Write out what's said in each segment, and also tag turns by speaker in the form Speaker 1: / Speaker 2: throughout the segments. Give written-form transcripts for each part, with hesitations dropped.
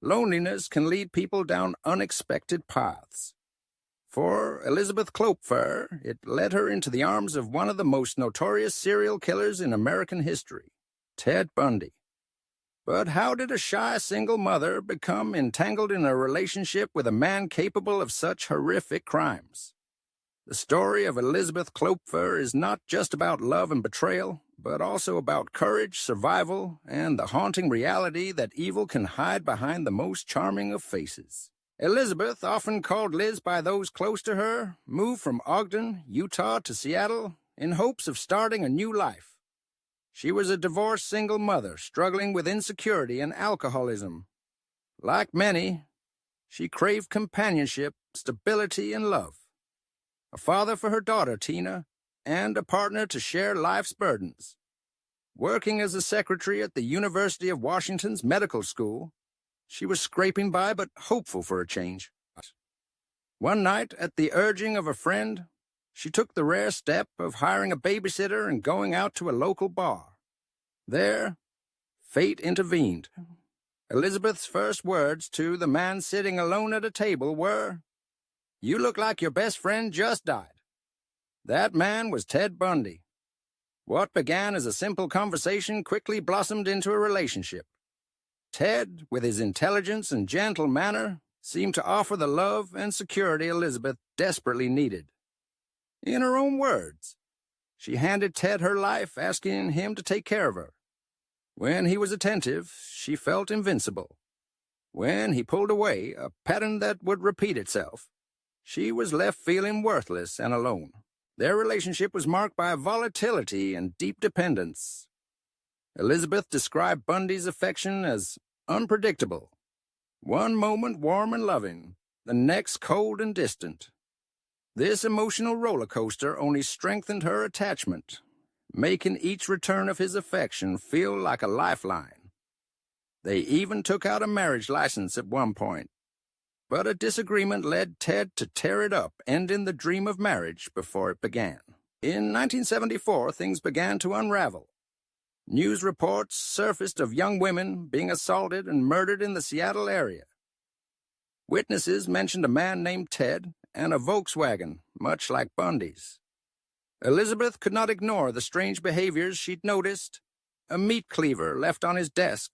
Speaker 1: Loneliness can lead people down unexpected paths. For Elizabeth Kloepfer, it led her into the arms of one of the most notorious serial killers in American history, Ted Bundy. But how did a shy single mother become entangled in a relationship with a man capable of such horrific crimes? The story of Elizabeth Kloepfer is not just about love and betrayal, but also about courage, survival, and the haunting reality that evil can hide behind the most charming of faces. Elizabeth, often called Liz by those close to her, moved from Ogden, Utah to Seattle in hopes of starting a new life. She was a divorced single mother struggling with insecurity and alcoholism. Like many, she craved companionship, stability, and love. A father for her daughter, Tina, and a partner to share life's burdens. Working as a secretary at the University of Washington's medical school, she was scraping by but hopeful for a change. One night, at the urging of a friend, she took the rare step of hiring a babysitter and going out to a local bar. There, fate intervened. Elizabeth's first words to the man sitting alone at a table were, "You look like your best friend just died." That man was Ted Bundy. What began as a simple conversation quickly blossomed into a relationship. Ted, with his intelligence and gentle manner, seemed to offer the love and security Elizabeth desperately needed. In her own words, she handed Ted her life, asking him to take care of her. When he was attentive, she felt invincible. When he pulled away, a pattern that would repeat itself, she was left feeling worthless and alone. Their relationship was marked by volatility and deep dependence. Elizabeth described Bundy's affection as unpredictable. One moment warm and loving, the next cold and distant. This emotional roller coaster only strengthened her attachment, making each return of his affection feel like a lifeline. They even took out a marriage license at one point, but a disagreement led Ted to tear it up, ending the dream of marriage before it began. In 1974, things began to unravel. News reports surfaced of young women being assaulted and murdered in the Seattle area. Witnesses mentioned a man named Ted and a Volkswagen, much like Bundy's. Elizabeth could not ignore the strange behaviors she'd noticed: a meat cleaver left on his desk,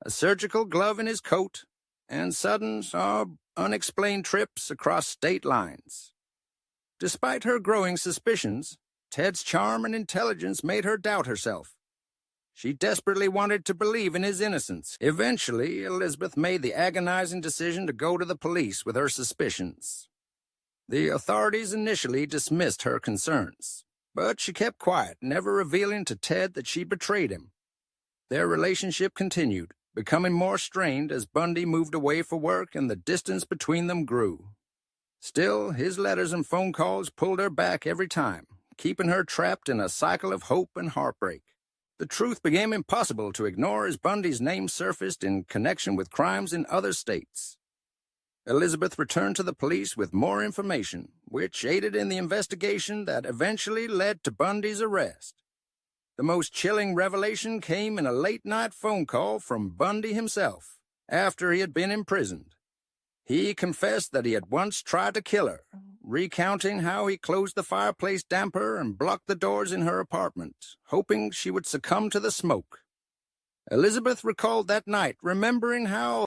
Speaker 1: a surgical glove in his coat, and sudden, unexplained trips across state lines. Despite her growing suspicions, Ted's charm and intelligence made her doubt herself. She desperately wanted to believe in his innocence. Eventually, Elizabeth made the agonizing decision to go to the police with her suspicions. The authorities initially dismissed her concerns, but she kept quiet, never revealing to Ted that she betrayed him. Their relationship continued, becoming more strained as Bundy moved away for work and the distance between them grew. Still, his letters and phone calls pulled her back every time, keeping her trapped in a cycle of hope and heartbreak. The truth became impossible to ignore as Bundy's name surfaced in connection with crimes in other states. Elizabeth returned to the police with more information, which aided in the investigation that eventually led to Bundy's arrest. The most chilling revelation came in a late-night phone call from Bundy himself, after he had been imprisoned. He confessed that he had once tried to kill her, recounting how he closed the fireplace damper and blocked the doors in her apartment, hoping she would succumb to the smoke. Elizabeth recalled that night, remembering how